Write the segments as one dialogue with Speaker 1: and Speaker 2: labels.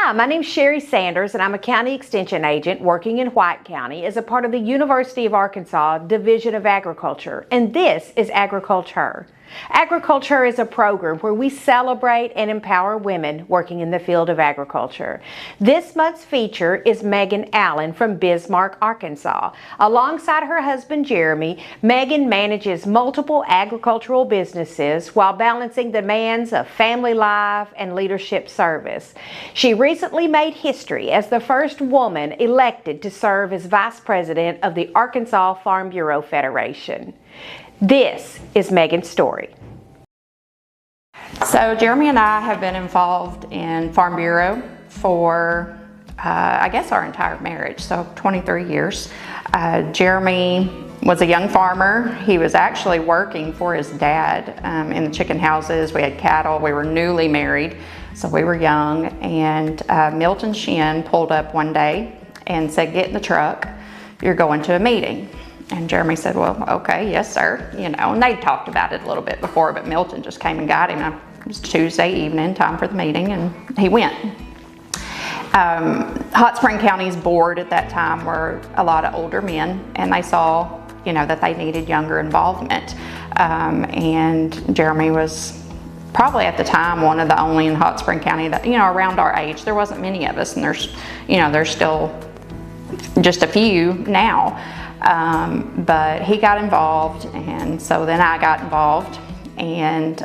Speaker 1: Hi, my name is Sherry Sanders, and I'm a county extension agent working in White County as a part of the University of Arkansas Division of Agriculture, and this is AgricultHER. AgricultHER is a program where we celebrate and empower women working in the field of agriculture. This month's feature is Magen Allen from Bismarck, Arkansas. Alongside her husband Jeremy, Magen manages multiple agricultural businesses while balancing the demands of family life and leadership service. She recently made history as the first woman elected to serve as vice president of the Arkansas Farm Bureau Federation. This is Magen's story.
Speaker 2: So Jeremy and I have been involved in Farm Bureau for, I guess, our entire marriage, so 23 years. Jeremy was a young farmer. He was actually working for his dad in the chicken houses. We had cattle. We were newly married, so we were young. And Milton Shin pulled up one day and said, "Get in the truck. You're going to a meeting." And Jeremy said, "Well, okay, yes, sir." You know, and they'd talked about it a little bit before, but Milton just came and got him. It was Tuesday evening, time for the meeting, and he went. Hot Spring County's board at that time were a lot of older men, and they saw, you know, that they needed younger involvement. And Jeremy was probably at the time one of the only in Hot Spring County that, you know, around our age. There wasn't many of us, and there's still just a few now. But he got involved, and so then I got involved, and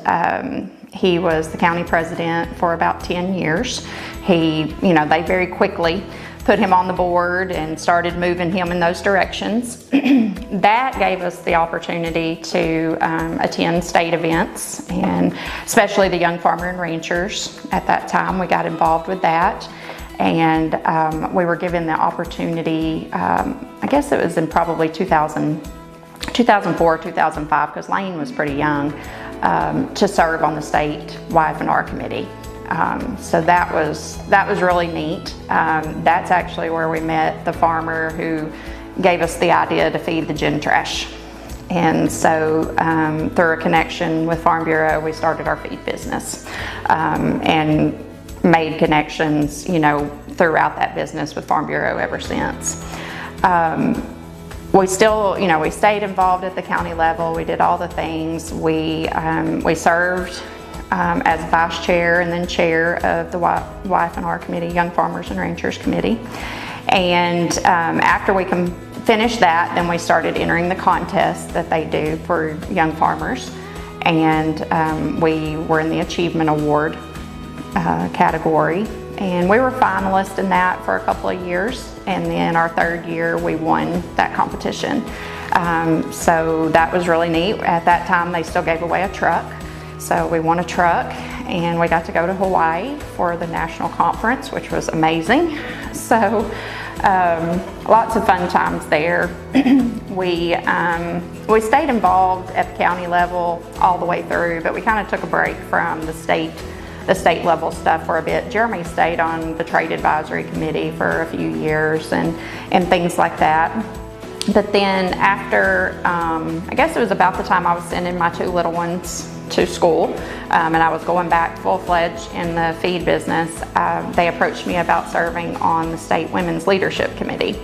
Speaker 2: he was the county president for about 10 years. They very quickly put him on the board and started moving him in those directions. That gave us the opportunity to attend state events, and especially the Young Farmer and Ranchers. At that time, we got involved with that. And we were given the opportunity, I guess it was in probably 2004, 2005, because Lane was pretty young, to serve on the state AgricultHER committee. So that was really neat. That's actually where we met the farmer who gave us the idea to feed the gin trash. And so through a connection with Farm Bureau, we started our feed business. And made connections, throughout that business with Farm Bureau ever since. We still, we stayed involved at the county level. We did all the things. We served as vice chair and then chair of the AgricultHER committee, Young Farmers and Ranchers committee. And after we finished that, then we started entering the contests that they do for young farmers. And we were in the Achievement Award category, and we were finalists in that for a couple of years, and then our third year we won that competition. So that was really neat. At that time they still gave away a truck, so we won a truck, and we got to go to Hawaii for the national conference, which was amazing. So lots of fun times there. We stayed involved at the county level all the way through, but we kind of took a break from the state level stuff for a bit. Jeremy stayed on the trade advisory committee for a few years and things like that. But then after, I guess it was about the time I was sending my two little ones to school, and I was going back full-fledged in the feed business, they approached me about serving on the state women's leadership committee.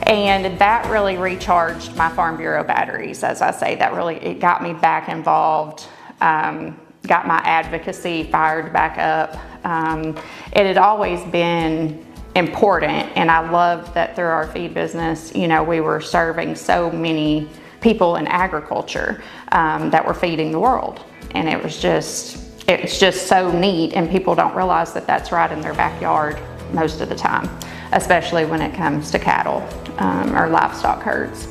Speaker 2: And that really recharged my Farm Bureau batteries, as I say. It got me back involved. Got my advocacy fired back up. It had always been important, and I loved that through our feed business, we were serving so many people in agriculture that were feeding the world. And it's just so neat, and people don't realize that that's right in their backyard most of the time, especially when it comes to cattle or livestock herds.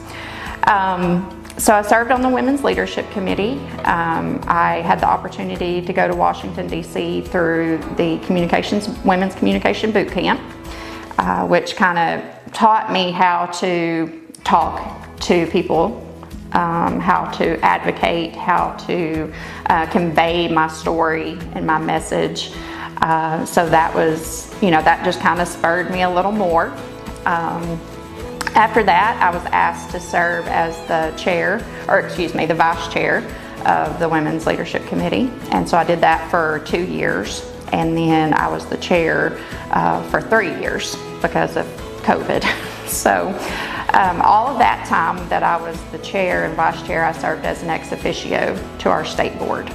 Speaker 2: So I served on the Women's Leadership Committee. I had the opportunity to go to Washington, D.C. through the Women's Communication Boot Camp, which kind of taught me how to talk to people, how to advocate, how to convey my story and my message. So that was, that just kind of spurred me a little more. After that, I was asked to serve as the vice chair of the Women's Leadership Committee. And so I did that for 2 years. and then I was the chair for 3 years because of COVID. So all of that time that I was the chair and vice chair, I served as an ex officio to our state board.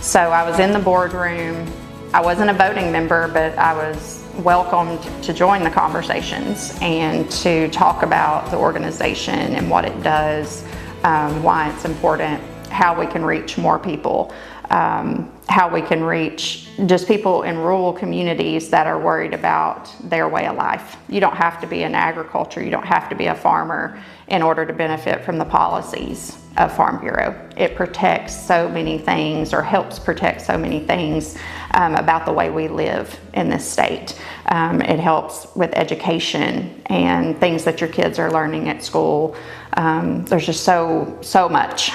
Speaker 2: So I was in the boardroom. I wasn't a voting member, but I was welcomed to join the conversations and to talk about the organization and what it does, why it's important, how we can reach more people, how we can reach just people in rural communities that are worried about their way of life. You don't have to be in agriculture, you don't have to be a farmer in order to benefit from the policies of Farm Bureau. It protects so many things, or helps protect so many things about the way we live in this state. It helps with education and things that your kids are learning at school. There's just so much.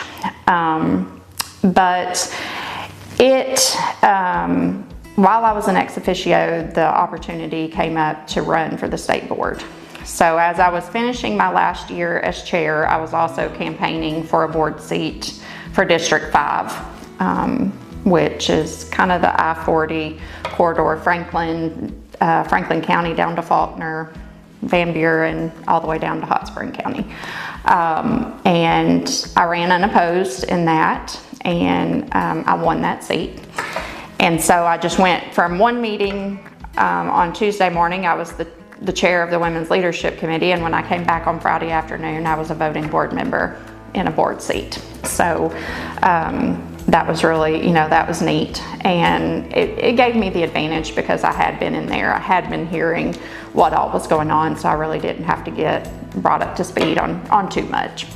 Speaker 2: But while I was an ex officio, the opportunity came up to run for the state board. So as I was finishing my last year as chair, I was also campaigning for a board seat for District 5, which is kind of the I-40 corridor, Franklin County down to Faulkner, Van Buren, all the way down to Hot Spring County. And I ran unopposed in that, and I won that seat. And so I just went from one meeting on Tuesday morning. I was the chair of the Women's Leadership Committee, and when I came back on Friday afternoon, I was a voting board member in a board seat. So that was really, that was neat. And it gave me the advantage because I had been in there. I had been hearing what all was going on, so I really didn't have to get brought up to speed on too much.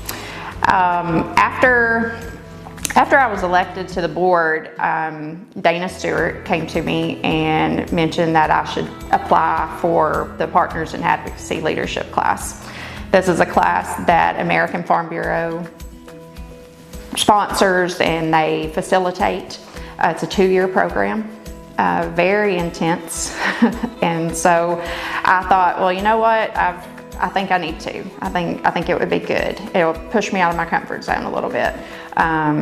Speaker 2: After I was elected to the board, Dana Stewart came to me and mentioned that I should apply for the Partners in Advocacy Leadership class. This is a class that American Farm Bureau sponsors and they facilitate. It's a 2-year program, very intense. And so I thought, well, you know what? I think I need to. I think it would be good. It'll push me out of my comfort zone a little bit.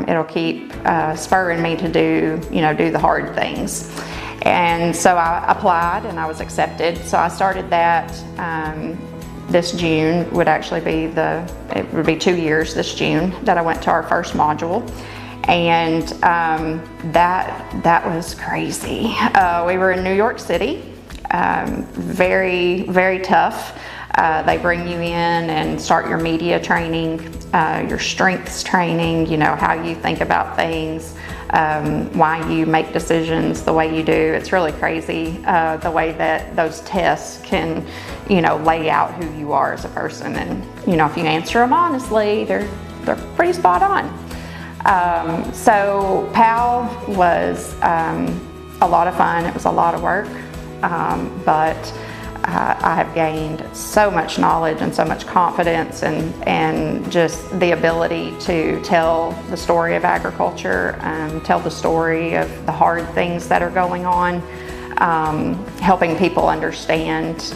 Speaker 2: It'll keep spurring me to do the hard things. And so I applied and I was accepted. So I started that this June would actually be it would be 2 years this June that I went to our first module. And that was crazy. We were in New York City, very, very tough. They bring you in and start your media training, your strengths training, how you think about things, why you make decisions the way you do. It's really crazy the way that those tests can, lay out who you are as a person. And, if you answer them honestly, they're pretty spot on. So PAL was a lot of fun. It was a lot of work, but I have gained so much knowledge and so much confidence and just the ability to tell the story of agriculture, tell the story of the hard things that are going on, helping people understand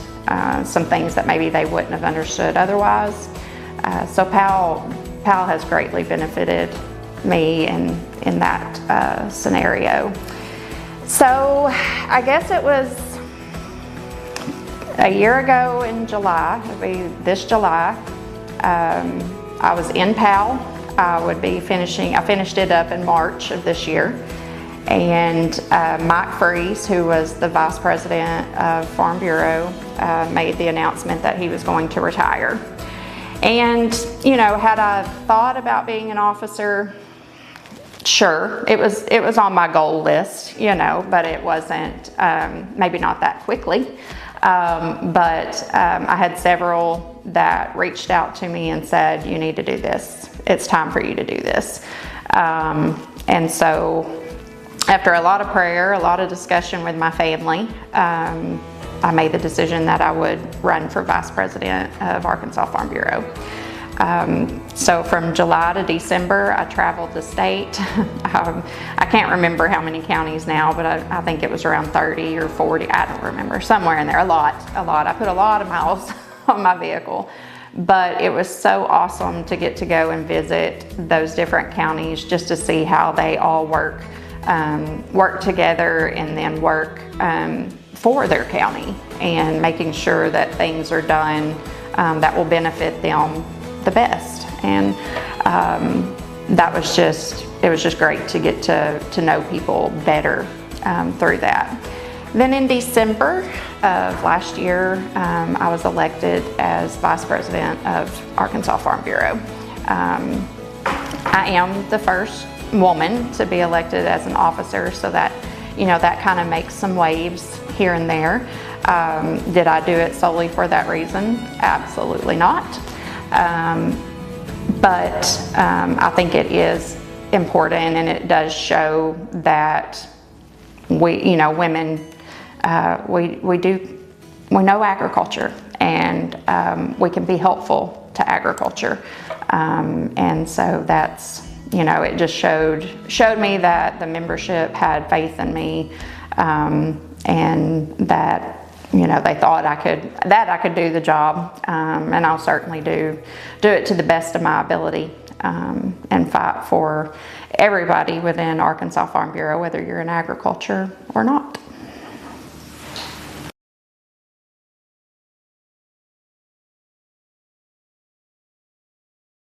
Speaker 2: some things that maybe they wouldn't have understood otherwise. So PAL has greatly benefited me in that scenario. So I guess it was a year ago in July, it'll be this July, I was in PAL. I finished it up in March of this year. And Mike Freeze, who was the vice president of Farm Bureau, made the announcement that he was going to retire. And, had I thought about being an officer, sure, it was on my goal list, but it wasn't, maybe not that quickly. But I had several that reached out to me and said, you need to do this. It's time for you to do this. And so after a lot of prayer, a lot of discussion with my family, I made the decision that I would run for vice president of Arkansas Farm Bureau. So from July to December, I traveled the state. I can't remember how many counties now, but I think it was around 30 or 40. I don't remember, somewhere in there, a lot. I put a lot of miles on my vehicle, but it was so awesome to get to go and visit those different counties just to see how they all work work together and then work for their county and making sure that things are done that will benefit them the best. And it was just great to get to know people better through that. Then in December of last year, I was elected as Vice President of Arkansas Farm Bureau. I am the first woman to be elected as an officer, so that, that kind of makes some waves here and there. Did I do it solely for that reason? Absolutely not. But I think it is important, and it does show that women, we know agriculture, and we can be helpful to agriculture. And so that's, it just showed me that the membership had faith in me, and that, they thought I could do the job, and I'll certainly do it to the best of my ability, and fight for everybody within Arkansas Farm Bureau, whether you're in agriculture or not.